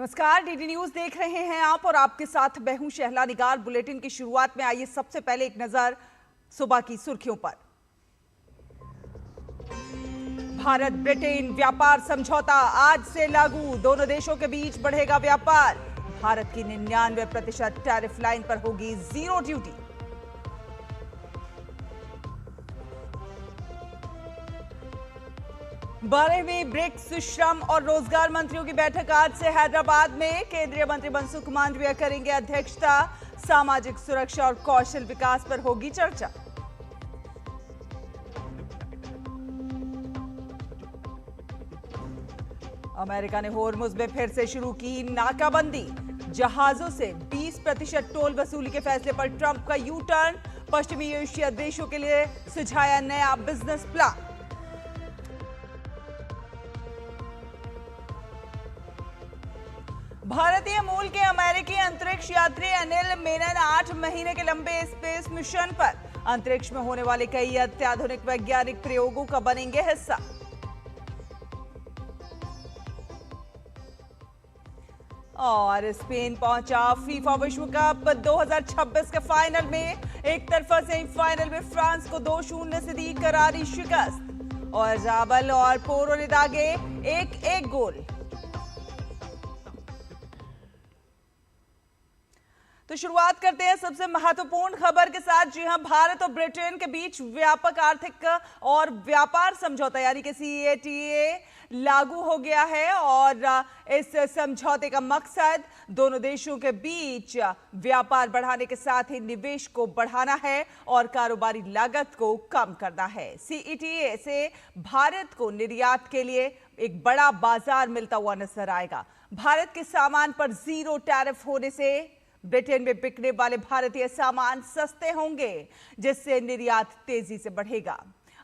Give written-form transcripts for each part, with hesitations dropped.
नमस्कार, DD news देख रहे हैं आप और आपके साथ मैं हूं शहला निगार। बुलेटिन की शुरुआत में आइए सबसे पहले एक नजर सुबह की सुर्खियों पर। भारत ब्रिटेन व्यापार समझौता आज से लागू, दोनों देशों के बीच बढ़ेगा व्यापार। भारत की 99% टैरिफ लाइन पर होगी जीरो ड्यूटी। बारहवीं ब्रिक्स श्रम और रोजगार मंत्रियों की बैठक आज से हैदराबाद में। केंद्रीय मंत्री मनसुख मांडविया करेंगे अध्यक्षता। सामाजिक सुरक्षा और कौशल विकास पर होगी चर्चा। अमेरिका ने होर्मुज में फिर से शुरू की नाकाबंदी। जहाजों से 20% टोल वसूली के फैसले पर ट्रंप का यू टर्न। पश्चिमी एशिया देशों के लिए सुझाया नया बिजनेस प्लान। भारतीय मूल के अमेरिकी अंतरिक्ष यात्री अनिल मेनन 8 महीने के लंबे स्पेस मिशन पर। अंतरिक्ष में होने वाले कई अत्याधुनिक वैज्ञानिक प्रयोगों का बनेंगे हिस्सा। और स्पेन पहुंचा फीफा विश्व कप 2026 के फाइनल में। एक तरफा सेमीफाइनल में फ्रांस को 2-0 से दी करारी शिकस्त और जाबल और पोरो ने दागे एक गोल। तो शुरुआत करते हैं सबसे महत्वपूर्ण खबर के साथ। जी हां, भारत और ब्रिटेन के बीच व्यापक आर्थिक और व्यापार समझौता यानी कि CETA लागू हो गया है और इस समझौते का मकसद दोनों देशों के बीच व्यापार बढ़ाने के साथ ही निवेश को बढ़ाना है और कारोबारी लागत को कम करना है। CETA से भारत को निर्यात के लिए एक बड़ा बाजार मिलता हुआ नजर आएगा। भारत के सामान पर जीरो टैरिफ होने से ब्रिटेन में बिकने वाले भारतीय सामान सस्ते होंगे, जिससे निर्यात तेजी से बढ़ेगा।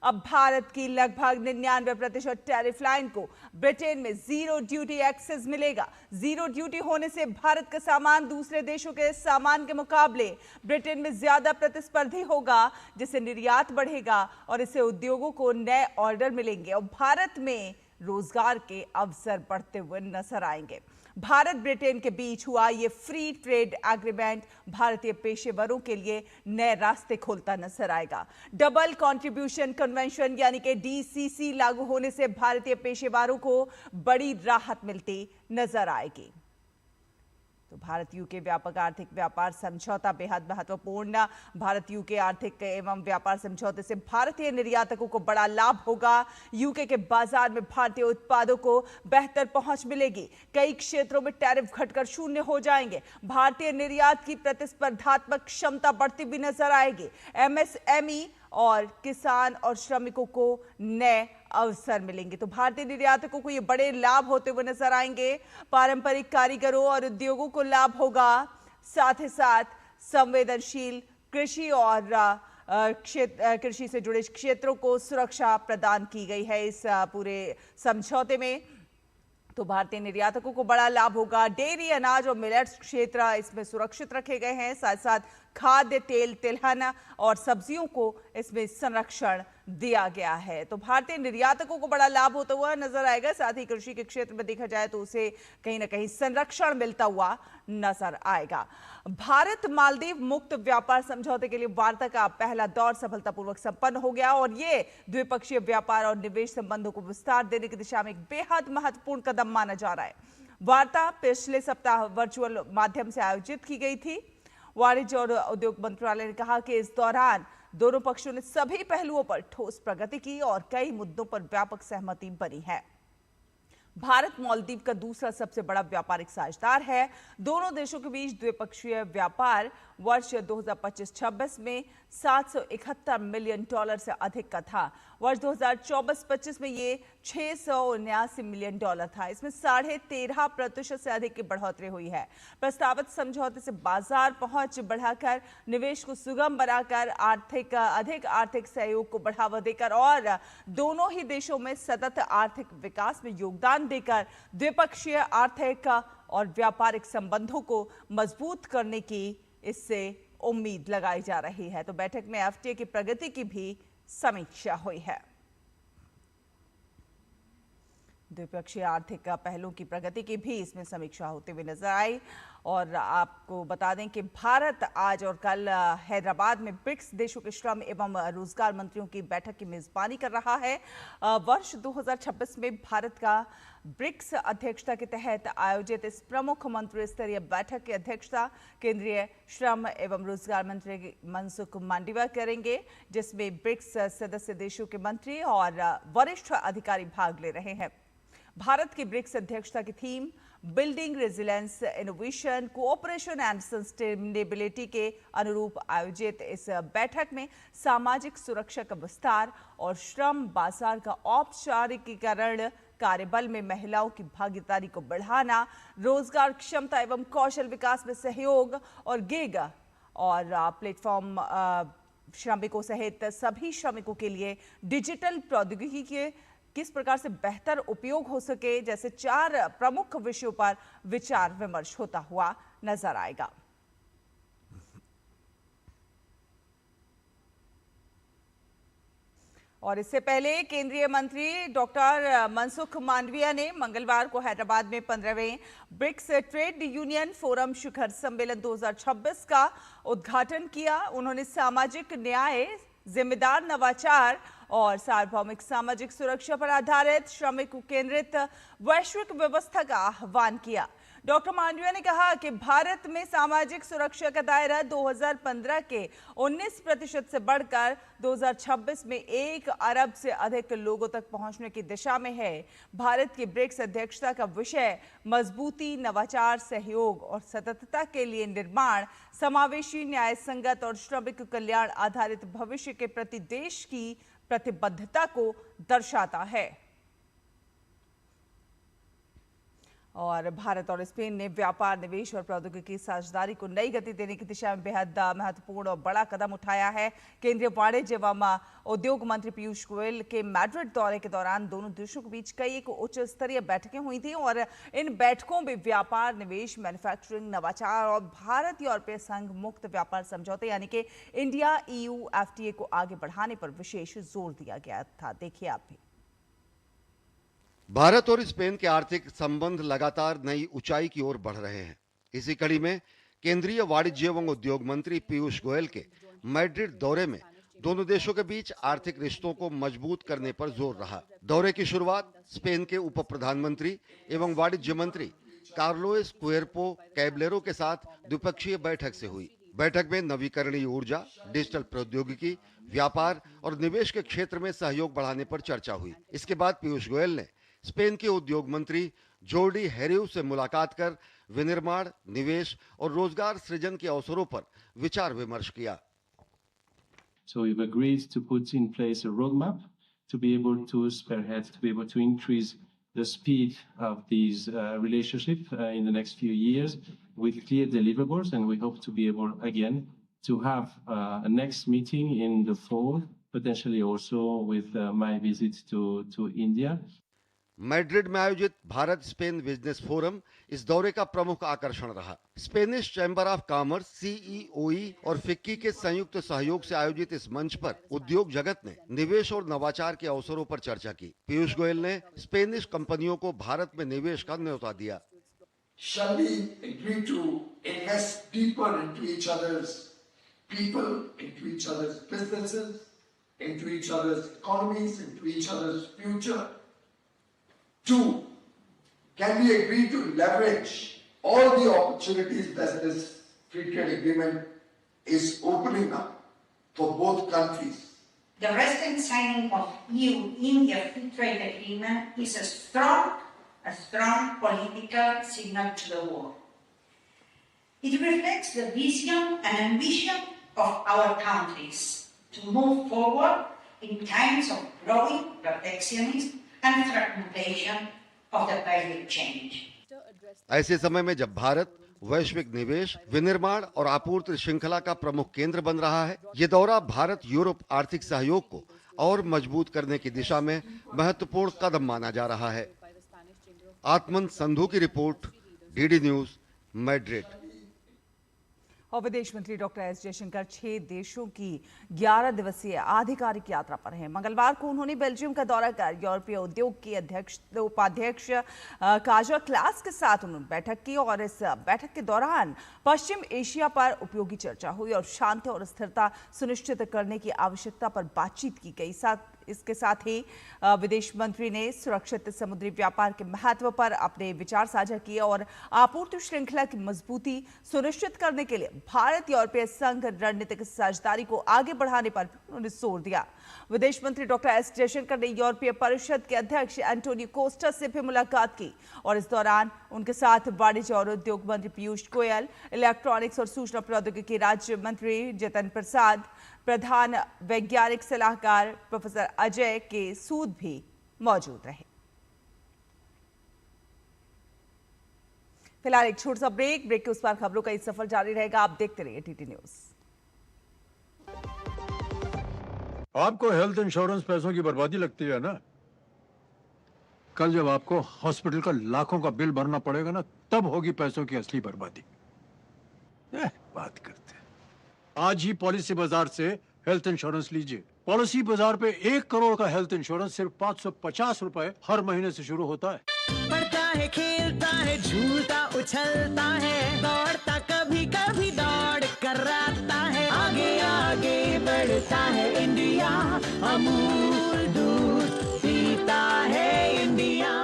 अब भारत की लगभग 99% टैरिफ लाइन को ब्रिटेन में जीरो ड्यूटी एक्सेस मिलेगा। जीरो ड्यूटी होने से भारत का सामान दूसरे देशों के सामान के मुकाबले ब्रिटेन में ज्यादा प्रतिस्पर्धी होगा, जिससे निर्यात बढ़ेगा और इससे उद्योगों को नए ऑर्डर मिलेंगे और भारत में रोजगार के अवसर बढ़ते हुए नजर आएंगे। भारत ब्रिटेन के बीच हुआ ये फ्री ट्रेड एग्रीमेंट भारतीय पेशेवरों के लिए नए रास्ते खोलता नजर आएगा। डबल कंट्रीब्यूशन कन्वेंशन यानी कि DCC लागू होने से भारतीय पेशेवरों को बड़ी राहत मिलती नजर आएगी। तो भारत यूके व्यापक आर्थिक व्यापार समझौता बेहद महत्वपूर्ण। भारत यूके आर्थिक एवं व्यापार समझौते से भारतीय निर्यातकों को बड़ा लाभ होगा। यूके के बाजार में भारतीय उत्पादों को बेहतर पहुंच मिलेगी। कई क्षेत्रों में टैरिफ घटकर शून्य हो जाएंगे। भारतीय निर्यात की प्रतिस्पर्धात्मक क्षमता बढ़ती भी नजर आएगी। MSME और किसान और श्रमिकों को नए अवसर मिलेंगे। तो भारतीय निर्यातकों को ये बड़े लाभ होते हुए नजर आएंगे। पारंपरिक कारीगरों और उद्योगों को लाभ होगा। साथ ही साथ संवेदनशील कृषि और कृषि से जुड़े क्षेत्रों को सुरक्षा प्रदान की गई है इस पूरे समझौते में। तो भारतीय निर्यातकों को बड़ा लाभ होगा। डेयरी, अनाज और मिलेट्स क्षेत्र इसमें सुरक्षित रखे गए हैं। साथ साथ खाद्य तेल, तिलहन और सब्जियों को इसमें संरक्षण दिया गया है। तो भारतीय निर्यातकों को बड़ा लाभ होता हुआ नजर आएगा। साथ ही कृषि के क्षेत्र में देखा जाए तो उसे कहीं ना कहीं संरक्षण मिलता हुआ नजर आएगा। भारत मालदीव मुक्त व्यापार समझौते के लिए वार्ता का पहला दौर सफलतापूर्वक संपन्न हो गया और ये द्विपक्षीय व्यापार और निवेश संबंधों को विस्तार देने की दिशा में एक बेहद महत्वपूर्ण कदम माना जा रहा है। वार्ता पिछले सप्ताह वर्चुअल माध्यम से आयोजित की गई थी। वाणिज्य और उद्योग मंत्रालय ने कहा कि इस दौरान दोनों पक्षों ने सभी पहलुओं पर ठोस प्रगति की और कई मुद्दों पर व्यापक सहमति बनी है। भारत मालदीव का दूसरा सबसे बड़ा व्यापारिक साझेदार है। दोनों देशों के बीच द्विपक्षीय व्यापार वर्ष 2025-26 में $771 मिलियन से अधिक का था। वर्ष 2024-25 में ये $679 मिलियन था। इसमें 13.5% से अधिक की बढ़ोतरी हुई है। प्रस्तावित समझौते से बाजार पहुंच बढ़ाकर, निवेश को सुगम बनाकर, अधिक आर्थिक सहयोग को बढ़ावा देकर और दोनों ही देशों में सतत आर्थिक विकास में योगदान देकर द्विपक्षीय आर्थिक और व्यापारिक संबंधों को मजबूत करने की इससे उम्मीद लगाई जा रही है। तो बैठक में FTA की प्रगति की भी समीक्षा हुई है। द्विपक्षीय आर्थिक पहलों की प्रगति की भी इसमें समीक्षा होते हुए नजर आई। और आपको बता दें कि भारत आज और कल हैदराबाद में ब्रिक्स देशों के श्रम एवं रोजगार मंत्रियों की बैठक की मेजबानी कर रहा है। वर्ष 2026 में भारत का ब्रिक्स अध्यक्षता के तहत आयोजित इस प्रमुख मंत्री स्तरीय बैठक की अध्यक्षता केंद्रीय श्रम एवं रोजगार मंत्री मनसुख मांडविया करेंगे, जिसमें ब्रिक्स सदस्य देशों के मंत्री और वरिष्ठ अधिकारी भाग ले रहे हैं। भारत की ब्रिक्स अध्यक्षता की theme building resilience, innovation, cooperation and sustainability के अनुरूप आयोजित इस बैठक में सामाजिक सुरक्षा का विस्तार और श्रम बाजार का औपचारिकीकरण, कार्यबल में महिलाओं की भागीदारी को बढ़ाना, रोजगार क्षमता एवं कौशल विकास में सहयोग और गिग और प्लेटफॉर्म श्रमिकों सहित सभी श्रमिकों के लिए डिजिटल प्रौद्योगिकी के किस प्रकार से बेहतर उपयोग हो सके जैसे 4 प्रमुख विषयों पर विचार विमर्श होता हुआ नजर आएगा। और इससे पहले केंद्रीय मंत्री डॉक्टर मनसुख मांडविया ने मंगलवार को हैदराबाद में 15वें ब्रिक्स ट्रेड यूनियन फोरम शिखर सम्मेलन 2026 का उद्घाटन किया। उन्होंने सामाजिक न्याय, जिम्मेदार नवाचार और सार्वभौमिक सामाजिक सुरक्षा पर आधारित श्रमिक केंद्रित वैश्विक व्यवस्था का आह्वान किया। डॉक्टर मांडविया ने कहा कि भारत में सामाजिक सुरक्षा का दायरा 2015 के 19% से बढ़कर 2026 में 1 अरब से अधिक लोगों तक पहुंचने की दिशा में है। भारत की ब्रिक्स अध्यक्षता का विषय मजबूती, नवाचार, सहयोग और सततता के लिए निर्माण, समावेशी, न्याय संगत और श्रमिक कल्याण आधारित भविष्य के प्रति देश की प्रतिबद्धता को दर्शाता है। और भारत और स्पेन ने व्यापार, निवेश और प्रौद्योगिकी साझेदारी को नई गति देने की दिशा में बेहद महत्वपूर्ण और बड़ा कदम उठाया है। केंद्रीय वाणिज्य एवं उद्योग मंत्री पीयूष गोयल के मैड्रिड दौरे के दौरान दोनों देशों के बीच कई एक उच्च स्तरीय बैठकें हुई थी और इन बैठकों में व्यापार, निवेश, मैन्युफैक्चरिंग, नवाचार और भारत यूरोपीय संघ मुक्त व्यापार समझौते यानी कि इंडिया EU FTA को आगे बढ़ाने पर विशेष जोर दिया गया था। देखिए आप भी। भारत और स्पेन के आर्थिक संबंध लगातार नई ऊंचाई की ओर बढ़ रहे हैं। इसी कड़ी में केंद्रीय वाणिज्य एवं उद्योग मंत्री पीयूष गोयल के मैड्रिड दौरे में दोनों देशों के बीच आर्थिक रिश्तों को मजबूत करने पर जोर रहा। दौरे की शुरुआत स्पेन के उप प्रधानमंत्री एवं वाणिज्य मंत्री कार्लोस क्वेर्पो कैबलेरो के साथ द्विपक्षीय बैठक से हुई। बैठक में नवीकरणीय ऊर्जा, डिजिटल प्रौद्योगिकी, व्यापार और निवेश के क्षेत्र में सहयोग बढ़ाने पर चर्चा हुई। इसके बाद पीयूष गोयल ने स्पेन के उद्योग मंत्री जोर्डी हेरिउ से मुलाकात कर विनिर्माण, निवेश और रोजगार सृजन के अवसरों पर विचार विमर्श किया। So we've agreed to put in place a roadmap to be able to spearhead, to be able to increase the speed of these relationships in the next few years with clear deliverables, and we hope to be able again to have a next meeting in the fall, potentially also with my visit to India. Madrid में आयोजित Bharat Spain business forum इस दौरे का प्रमुख आकर्षण रहा। Spanish chamber of commerce, CEOE और FICCI के संयुक्त सहयोग से आयोजित इस मंच पर उद्योग जगत ने निवेश और नवाचार के अवसरों पर चर्चा की। पीयूष गोयल ने स्पेनिश कंपनियों को भारत में निवेश का न्योता दिया। Shall we agree to invest deeper into each other's people, into each other's businesses, into each other's economies, into each other's future? 2, can we agree to leverage all the opportunities that this free trade agreement is opening up for both countries? The recent signing of EU-India Free Trade Agreement is a strong political signal to the world. It reflects the vision and ambition of our countries to move forward in times of growing protectionism and fragmentation of the value chain. ऐसे समय में जब भारत वैश्विक निवेश, विनिर्माण और आपूर्ति श्रृंखला का प्रमुख केंद्र बन रहा है, ये दौरा भारत यूरोप आर्थिक सहयोग को और मजबूत करने की दिशा में महत्वपूर्ण कदम माना जा रहा है। आत्मन संधू की रिपोर्ट, DD न्यूज, मैड्रिड। और विदेश मंत्री डॉक्टर एस जयशंकर 6 देशों की 11 दिवसीय आधिकारिक यात्रा पर हैं। मंगलवार को उन्होंने बेल्जियम का दौरा कर यूरोपीय उद्योग की उपाध्यक्ष काजा क्लास के साथ उन्होंने बैठक की और इस बैठक के दौरान पश्चिम एशिया पर उपयोगी चर्चा हुई और शांति और स्थिरता सुनिश्चित करने की आवश्यकता पर बातचीत की गई। इसके साथ ही विदेश मंत्री ने सुरक्षित समुद्री व्यापार के महत्व पर अपने विचार साझा किए और आपूर्ति श्रृंखला की मजबूती सुनिश्चित करने के लिए भारत यूरोपीय संघ रणनीतिक साझेदारी को आगे बढ़ाने पर उन्होंने जोर दिया। विदेश मंत्री डॉक्टर एस जयशंकर ने यूरोपीय परिषद के अध्यक्ष एंटोनियो कोस्टा से भी मुलाकात की और इस दौरान उनके साथ वाणिज्य और उद्योग मंत्री पीयूष गोयल, इलेक्ट्रॉनिक्स और सूचना प्रौद्योगिकी राज्य मंत्री जितिन प्रसाद, प्रधान वैज्ञानिक सलाहकार प्रोफेसर अजय के सूद भी मौजूद रहे। फिलहाल एक छोटा सा ब्रेक के उस पार खबरों का ये सफर जारी रहेगा। आप देखते रहिए टीटी न्यूज़। आपको हेल्थ इंश्योरेंस पैसों की बर्बादी लगती है ना? कल जब आपको हॉस्पिटल का लाखों का बिल भरना पड़ेगा ना, तब होगी पैसों की असली बर्बादी। बात करते हैं। आज ही पॉलिसी बाजार से हेल्थ इंश्योरेंस लीजिए। पॉलिसी बाजार पे 1 करोड़ का हेल्थ इंश्योरेंस सिर्फ 550 रुपए हर महीने से शुरू होता है। बढ़ता है, खेलता है, झूलता उछलता है, दौड़ता कभी कभी दौड़ कराता है, आगे आगे बढ़ता है इंडिया, अमूल दूध पीता है इंडिया।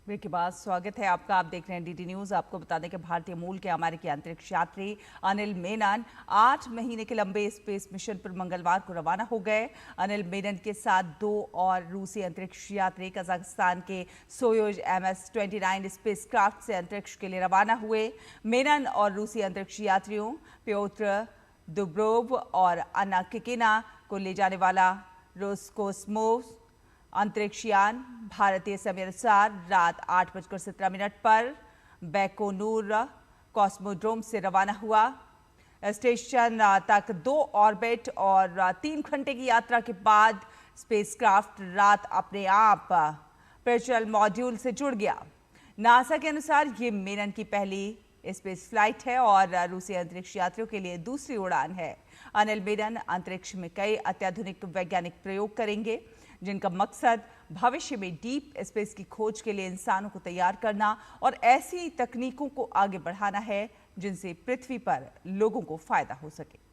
ब्रेक के बाद स्वागत है आपका। आप देख रहे हैं डीडी न्यूज। आपको बता दें कि भारतीय मूल के अमेरिकी अंतरिक्ष यात्री अनिल मेनन 8 महीने के लंबे स्पेस मिशन पर मंगलवार को रवाना हो गए। अनिल मेनन के साथ 2 और रूसी अंतरिक्ष यात्री कजाकिस्तान के सोयूज MS-29 स्पेसक्राफ्ट से अंतरिक्ष के लिए रवाना हुए। मेनन और रूसी अंतरिक्ष यात्रियों प्योत्र दुब्रोव और अन्ना किकिना को ले जाने वाला रोसकोस्मोस अंतरिक्ष यान भारतीय समय अनुसार रात 8:17 पर बैकोनूर कॉस्मोड्रोम से रवाना हुआ। स्टेशन तक 2 ऑर्बिट और 3 घंटे की यात्रा के बाद स्पेसक्राफ्ट रात अपने आप पेट्रोल मॉड्यूल से जुड़ गया। नासा के अनुसार ये मेनन की पहली स्पेस फ्लाइट है और रूसी अंतरिक्ष यात्रियों के लिए दूसरी उड़ान है। अनिल मेनन अंतरिक्ष में कई अत्याधुनिक वैज्ञानिक प्रयोग करेंगे जिनका मकसद भविष्य में डीप स्पेस की खोज के लिए इंसानों को तैयार करना और ऐसी तकनीकों को आगे बढ़ाना है जिनसे पृथ्वी पर लोगों को फायदा हो सके।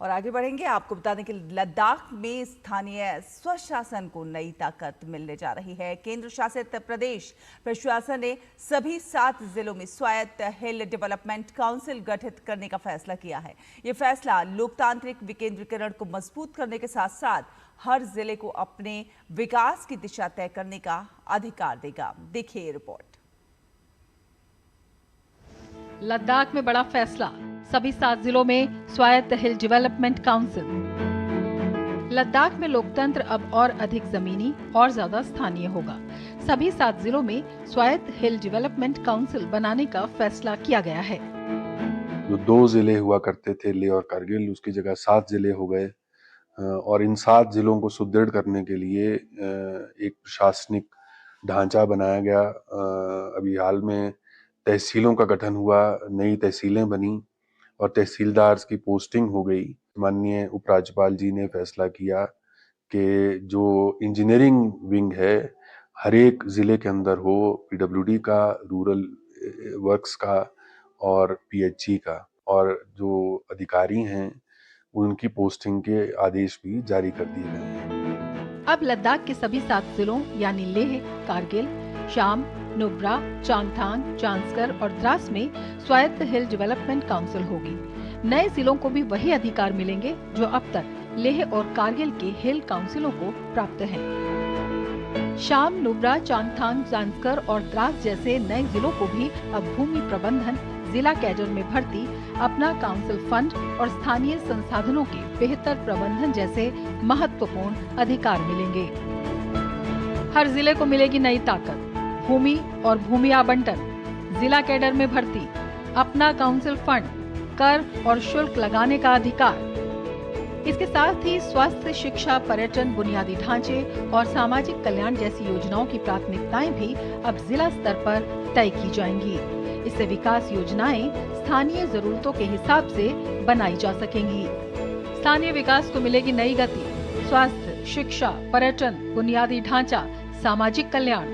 और आगे बढ़ेंगे। आपको बता दें कि लद्दाख में स्थानीय स्वशासन को नई ताकत मिलने जा रही है। केंद्र शासित प्रदेश प्रशासन ने सभी 7 जिलों में स्वायत्त हिल डेवलपमेंट काउंसिल गठित करने का फैसला किया है। ये फैसला लोकतांत्रिक विकेंद्रीकरण को मजबूत करने के साथ साथ हर जिले को अपने विकास की दिशा तय करने का अधिकार देगा। देखिए रिपोर्ट। लद्दाख में बड़ा फैसला, सभी 7 जिलों में स्वायत्त हिल डेवलपमेंट काउंसिल। लद्दाख में लोकतंत्र अब और अधिक जमीनी और ज्यादा स्थानीय होगा। सभी 7 जिलों में स्वायत्त हिल डेवलपमेंट काउंसिल बनाने का फैसला किया गया है। जो 2 जिले हुआ करते थे लेह और कारगिल, उसकी जगह 7 जिले हो गए और इन 7 जिलों को सुदृढ़ करने के लिए एक प्रशासनिक ढांचा बनाया गया। अभी हाल में तहसीलों का गठन हुआ, नई तहसीलें बनी और तहसीलदार की पोस्टिंग हो गई। माननीय उपराज्यपाल जी ने फैसला किया कि जो इंजीनियरिंग विंग है हर एक जिले के अंदर हो, PWD का, रूरल वर्क्स का और PHE का, और जो अधिकारी हैं उनकी पोस्टिंग के आदेश भी जारी कर दिए गए हैं। अब लद्दाख के सभी 7 जिलों यानी लेह, कारगिल, शाम, नुब्रा, चांगथांग, चांसकर और द्रास में स्वायत्त हिल डेवलपमेंट काउंसिल होगी। नए जिलों को भी वही अधिकार मिलेंगे जो अब तक लेह और कारगिल के हिल काउंसिलों को प्राप्त हैं। शाम, नुब्रा, चांगथांग, चांसकर और द्रास जैसे नए जिलों को भी अब भूमि प्रबंधन, जिला कैडर में भर्ती, अपना काउंसिल फंड और स्थानीय संसाधनों के बेहतर प्रबंधन जैसे महत्वपूर्ण अधिकार मिलेंगे। हर जिले को मिलेगी नई ताकत, भूमि और भूमि आवंटन, जिला कैडर में भर्ती, अपना काउंसिल फंड, कर और शुल्क लगाने का अधिकार। इसके साथ ही स्वास्थ्य, शिक्षा, पर्यटन, बुनियादी ढांचे और सामाजिक कल्याण जैसी योजनाओं की प्राथमिकताएं भी अब जिला स्तर पर तय की जाएंगी। इससे विकास योजनाएं स्थानीय जरूरतों के हिसाब से बनाई जा सकेंगी। स्थानीय विकास को मिलेगी नई गति। स्वास्थ्य, शिक्षा, पर्यटन, बुनियादी ढांचा, सामाजिक कल्याण।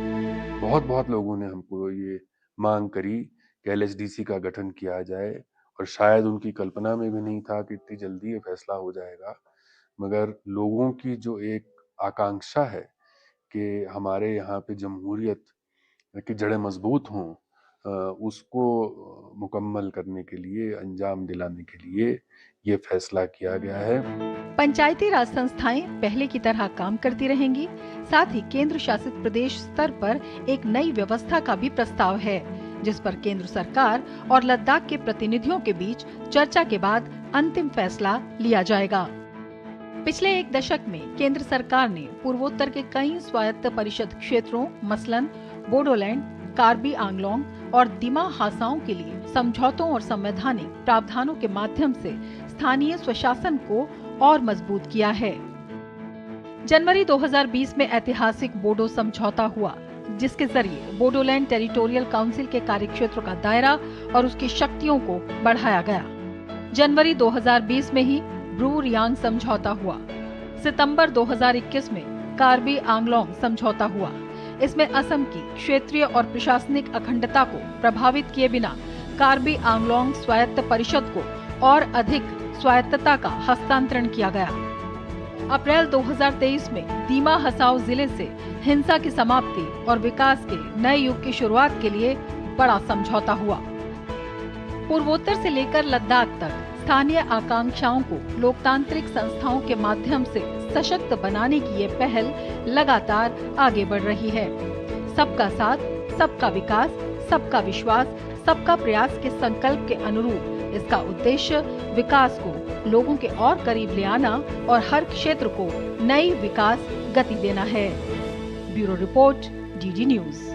बहुत लोगों ने हमको ये मांग करी कि LHDC का गठन किया जाए, और शायद उनकी कल्पना में भी नहीं था कि इतनी जल्दी ये फैसला हो जाएगा। मगर लोगों की जो एक आकांक्षा है कि हमारे यहाँ पे जमहूरियत की जड़ें मजबूत हों, उसको मुकम्मल करने के लिए, अंजाम दिलाने के लिए ये फैसला किया गया है। पंचायती राज संस्थाएं पहले की तरह काम करती रहेंगी। साथ ही केंद्र शासित प्रदेश स्तर पर एक नई व्यवस्था का भी प्रस्ताव है, जिस पर केंद्र सरकार और लद्दाख के प्रतिनिधियों के बीच चर्चा के बाद अंतिम फैसला लिया जाएगा। पिछले एक दशक में केंद्र सरकार ने पूर्वोत्तर के कई स्वायत्त परिषद क्षेत्रों मसलन बोडोलैंड, कार्बी आंगलोंग और दिमा हासाओं के लिए समझौतों और संवैधानिक प्रावधानों के माध्यम से स्थानीय स्वशासन को और मजबूत किया है। जनवरी 2020 में ऐतिहासिक बोडो समझौता हुआ, जिसके जरिए बोडोलैंड टेरिटोरियल काउंसिल के कार्यक्षेत्र का दायरा और उसकी शक्तियों को बढ़ाया गया। जनवरी 2020 में ही ब्रू रियांग समझौता हुआ। सितंबर 2021 में कार्बी आंगलोंग समझौता हुआ। इसमें असम की क्षेत्रीय और प्रशासनिक अखंडता को प्रभावित किए बिना कार्बी आंगलोंग स्वायत्त परिषद को और अधिक स्वायत्तता का हस्तांतरण किया गया। अप्रैल 2023 में दीमा हसाओ जिले से हिंसा की समाप्ति और विकास के नए युग की शुरुआत के लिए बड़ा समझौता हुआ। पूर्वोत्तर से लेकर लद्दाख तक स्थानीय आकांक्षाओं को लोकतांत्रिक संस्थाओं के माध्यम से सशक्त बनाने की ये पहल लगातार आगे बढ़ रही है। सबका साथ, सबका विकास, सबका विश्वास, सबका प्रयास के संकल्प के अनुरूप इसका उद्देश्य विकास को लोगों के और करीब ले आना और हर क्षेत्र को नई विकास गति देना है। Bureau report, DD news.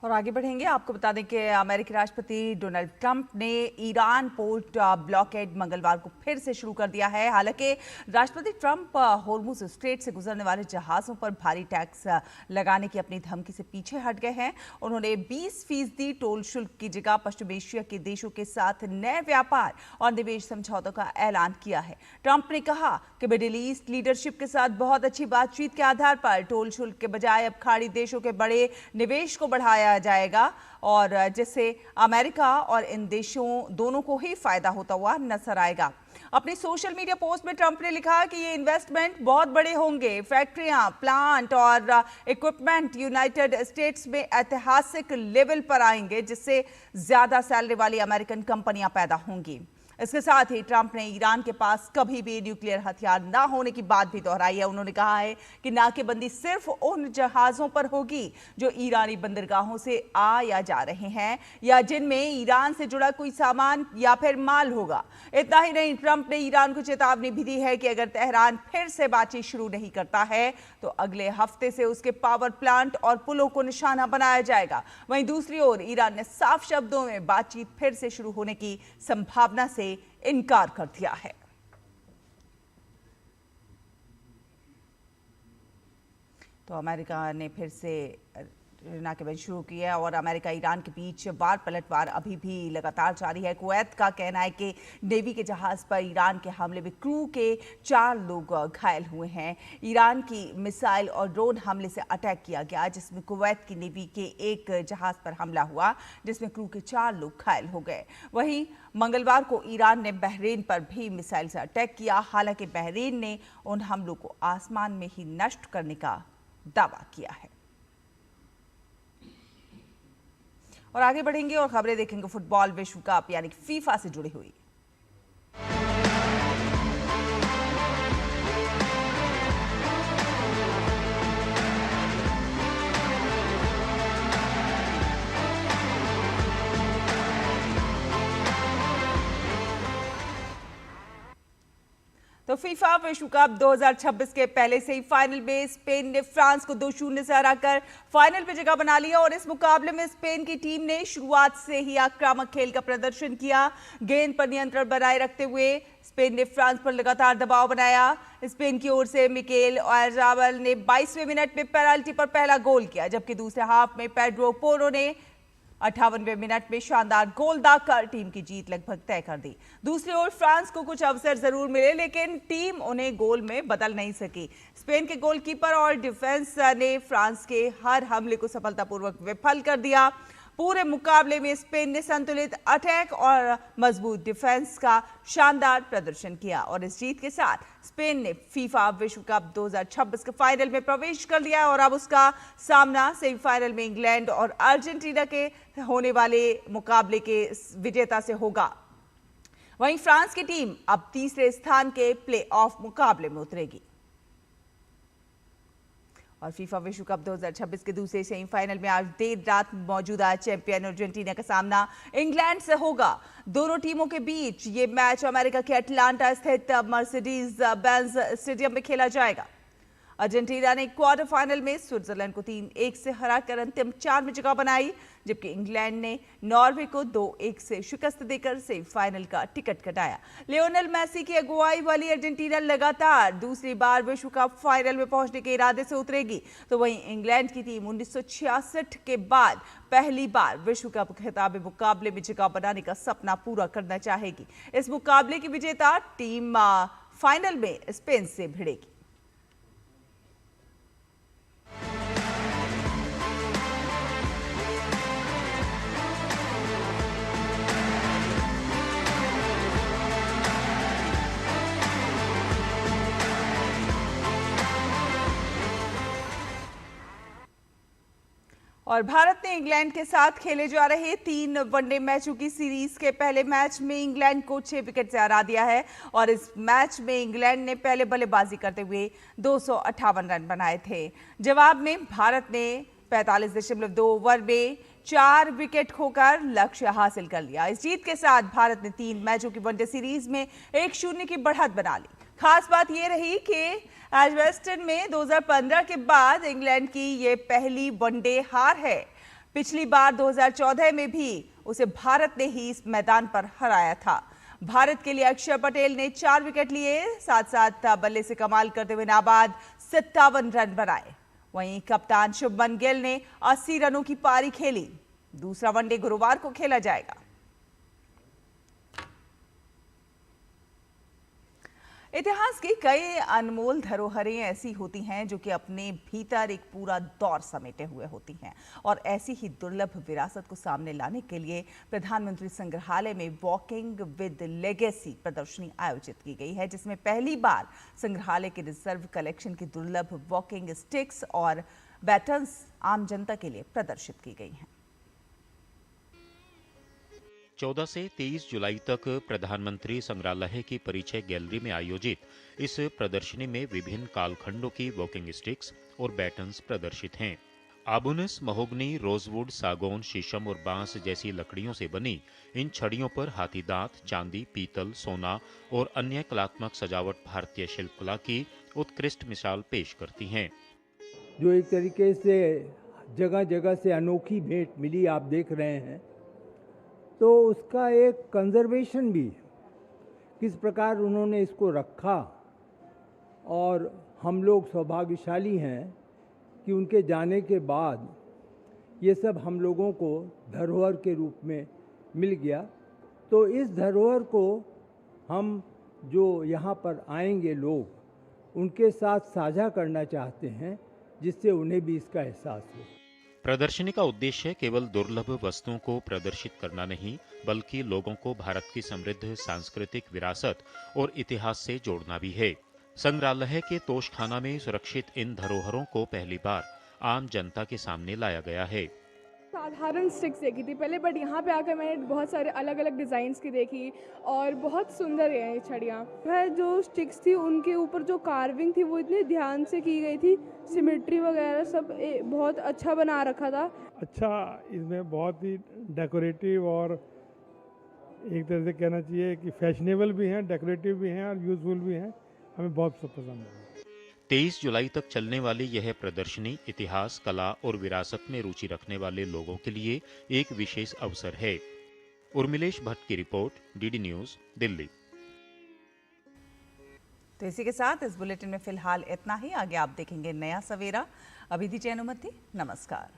और आगे बढ़ेंगे, आपको बता दें कि अमेरिकी राष्ट्रपति डोनाल्ड ट्रंप ने ईरान पोर्ट ब्लॉकेड मंगलवार को फिर से शुरू कर दिया है। हालांकि राष्ट्रपति ट्रंप होर्मुज स्ट्रेट से गुजरने वाले जहाज़ों पर भारी टैक्स लगाने की अपनी धमकी से पीछे हट गए हैं। उन्होंने 20% टोल शुल्क की जगह पश्चिम एशिया के देशों के साथ नए व्यापार और निवेश समझौतों का ऐलान किया है। ट्रंप ने कहा कि मिडिल ईस्ट लीडरशिप के साथ बहुत अच्छी बातचीत के आधार पर टोल शुल्क के बजाय अब खाड़ी देशों के बड़े निवेश को बढ़ाया जाएगा, और जिससे अमेरिका और इन देशों दोनों को ही फायदा होता हुआ नजर आएगा। अपनी सोशल मीडिया पोस्ट में ट्रंप ने लिखा कि ये इन्वेस्टमेंट बहुत बड़े होंगे। फैक्ट्रियां, प्लांट और इक्विपमेंट यूनाइटेड स्टेट्स में ऐतिहासिक लेवल पर आएंगे, जिससे ज्यादा सैलरी वाली अमेरिकन कंपनियां पैदा होंगी। इसके साथ ही ट्रंप ने ईरान के पास कभी भी न्यूक्लियर हथियार ना होने की बात भी दोहराई है। उन्होंने कहा है कि नाकेबंदी सिर्फ उन जहाजों पर होगी जो ईरानी बंदरगाहों से आ या जा रहे हैं या जिनमें ईरान से जुड़ा कोई सामान या फिर माल होगा। इतना ही नहीं, ट्रंप ने ईरान को चेतावनी भी दी है कि अगर तेहरान फिर से बातचीत शुरू नहीं करता है तो अगले हफ्ते से उसके पावर प्लांट और पुलों को निशाना बनाया जाएगा। वहीं दूसरी ओर ईरान ने साफ शब्दों में बातचीत फिर से शुरू होने की संभावना से इनकार कर दिया है। तो अमेरिका ने फिर से नाकेबंदी शुरू की है और अमेरिका ईरान के बीच वार पलटवार अभी भी लगातार जारी है। कुवैत का कहना है कि नेवी के जहाज पर ईरान के हमले में क्रू के 4 लोग घायल हुए हैं। ईरान की मिसाइल और ड्रोन हमले से अटैक किया गया, जिसमें कुवैत की नेवी के एक जहाज पर हमला हुआ, जिसमें क्रू के 4 लोग घायल हो गए। वहीं मंगलवार को ईरान ने बहरीन पर भी मिसाइल से अटैक किया। हालांकि बहरीन ने उन हमलों को आसमान में ही नष्ट करने का दावा किया है। और आगे बढ़ेंगे और खबरें देखेंगे फुटबॉल विश्व कप यानी फीफा से जुड़ी हुई। तो फीफा विश्व कप 2026 के पहले सेमीफाइनल में स्पेन ने फ्रांस को 2-0 से हराकर फाइनल में जगह बना लिया और इस मुकाबले में स्पेन की टीम ने शुरुआत से ही आक्रामक खेल का प्रदर्शन किया। गेंद पर नियंत्रण बनाए रखते हुए स्पेन ने फ्रांस पर लगातार दबाव बनाया। स्पेन की ओर से मिकेल ओयारज़ाबाल ने 22वें मिनट में पेनल्टी पर पहला गोल किया, जबकि दूसरे हाफ में पेड्रो पोरो ने 58वें मिनट में शानदार गोल दागकर टीम की जीत लगभग तय कर दी। दूसरी ओर फ्रांस को कुछ अवसर जरूर मिले, लेकिन टीम उन्हें गोल में बदल नहीं सकी। स्पेन के गोलकीपर और डिफेंस ने फ्रांस के हर हमले को सफलतापूर्वक विफल कर दिया। पूरे मुकाबले में स्पेन ने संतुलित अटैक और मजबूत डिफेंस का शानदार प्रदर्शन किया और इस जीत के साथ स्पेन ने फीफा विश्व कप 2026 के फाइनल में प्रवेश कर लिया है और अब उसका सामना सेमीफाइनल में इंग्लैंड और अर्जेंटीना के होने वाले मुकाबले के विजेता से होगा। वहीं फ्रांस की टीम अब तीसरे स्थान के प्लेऑफ मुकाबले में उतरेगी और फीफा विश्व कप 2026 के दूसरे सेमीफाइनल में आज देर रात मौजूदा चैंपियन अर्जेंटीना का सामना इंग्लैंड से होगा। दोनों टीमों के बीच ये मैच अमेरिका के अटलांटा स्थित मर्सिडीज बेंज स्टेडियम में खेला जाएगा। अर्जेंटीना ने क्वार्टर फाइनल में स्विट्जरलैंड को 3-1 से हराकर अंतिम 4 में जगह बनाई, जबकि इंग्लैंड ने नॉर्वे को 2-1 से शिकस्त देकर सेमीफाइनल का टिकट कटाया। लियोनेल मेसी की अगुवाई वाली अर्जेंटीना लगातार दूसरी बार विश्व कप फाइनल में पहुंचने के इरादे से उतरेगी, तो वहीं इंग्लैंड की टीम 1966 के बाद पहली बार विश्व कप खिताबी मुकाबले में जगह बनाने का सपना पूरा करना चाहेगी। इस मुकाबले की विजेता टीम फाइनल में स्पेन से भिड़ेगी। और भारत ने इंग्लैंड के साथ खेले जा रहे 3 वनडे मैचों की सीरीज के पहले मैच में इंग्लैंड को 6 विकेट से हरा दिया है और इस मैच में इंग्लैंड ने पहले बल्लेबाजी करते हुए 258 रन बनाए थे। जवाब में भारत ने 45.2 ओवर में 4 विकेट खोकर लक्ष्य हासिल कर लिया। इस जीत के साथ भारत ने 3 मैचों की वनडे सीरीज में 1-0 की बढ़त बना ली। खास बात यह रही कि एजबेस्टन में 2015 के बाद इंग्लैंड की ये पहली वनडे हार है। पिछली बार 2014 में भी उसे भारत ने ही इस मैदान पर हराया था। भारत के लिए अक्षर पटेल ने 4 विकेट लिए, साथ साथ बल्ले से कमाल करते हुए नाबाद 57 रन बनाए। वहीं कप्तान शुभमन गिल ने 80 रनों की पारी खेली। दूसरा वनडे गुरुवार को खेला जाएगा। इतिहास की कई अनमोल धरोहरें ऐसी होती हैं जो कि अपने भीतर एक पूरा दौर समेटे हुए होती हैं और ऐसी ही दुर्लभ विरासत को सामने लाने के लिए प्रधानमंत्री संग्रहालय में वॉकिंग विद लेगेसी प्रदर्शनी आयोजित की गई है, जिसमें पहली बार संग्रहालय के रिजर्व कलेक्शन की दुर्लभ वॉकिंग स्टिक्स और बैटन्स आम जनता के लिए प्रदर्शित की गई हैं। 14 से 23 जुलाई तक प्रधानमंत्री संग्रहालय की परिचय गैलरी में आयोजित इस प्रदर्शनी में विभिन्न कालखंडों की वॉकिंग स्टिक्स और बैटन्स प्रदर्शित हैं। आबुनस, महोगनी, रोजवुड, सागौन, शीशम और बांस जैसी लकड़ियों से बनी इन छड़ियों पर हाथी दांत, चांदी, पीतल, सोना और अन्य कलात्मक सजावट भारतीय शिल्पकला की उत्कृष्ट मिसाल पेश करती हैं। जो एक तरीके से जगह जगह से अनोखी भेंट मिली आप देख रहे हैं, तो उसका एक कंजर्वेशन भी किस प्रकार उन्होंने इसको रखा और हम लोग सौभाग्यशाली हैं कि उनके जाने के बाद ये सब हम लोगों को धरोहर के रूप में मिल गया। तो इस धरोहर को हम जो यहाँ पर आएंगे लोग उनके साथ साझा करना चाहते हैं, जिससे उन्हें भी इसका एहसास हो। प्रदर्शनी का उद्देश्य केवल दुर्लभ वस्तुओं को प्रदर्शित करना नहीं, बल्कि लोगों को भारत की समृद्ध सांस्कृतिक विरासत और इतिहास से जोड़ना भी है। संग्रहालय के तोशखाना में सुरक्षित इन धरोहरों को पहली बार आम जनता के सामने लाया गया है। साधारण स्टिक्स देखी थी पहले, बट यहाँ पे आकर मैंने बहुत सारे अलग अलग डिज़ाइंस की देखी और बहुत सुंदर है ये छड़ियाँ। वह जो स्टिक्स थी उनके ऊपर जो कार्विंग थी वो इतने ध्यान से की गई थी, सिमेट्री वगैरह सब बहुत अच्छा बना रखा था। अच्छा, इसमें बहुत ही डेकोरेटिव और एक तरह से कहना चाहिए कि फैशनेबल भी हैं, डेकोरेटिव भी हैं और यूजफुल भी हैं। हमें बहुत पसंद है। 23 जुलाई तक चलने वाली यह प्रदर्शनी इतिहास, कला और विरासत में रुचि रखने वाले लोगों के लिए एक विशेष अवसर है। उर्मिलेश भट्ट की रिपोर्ट, डीडी न्यूज, दिल्ली। तो इसी के साथ इस बुलेटिन में फिलहाल इतना ही। आगे आप देखेंगे नया सवेरा। अभी दीजिए अनुमति। नमस्कार।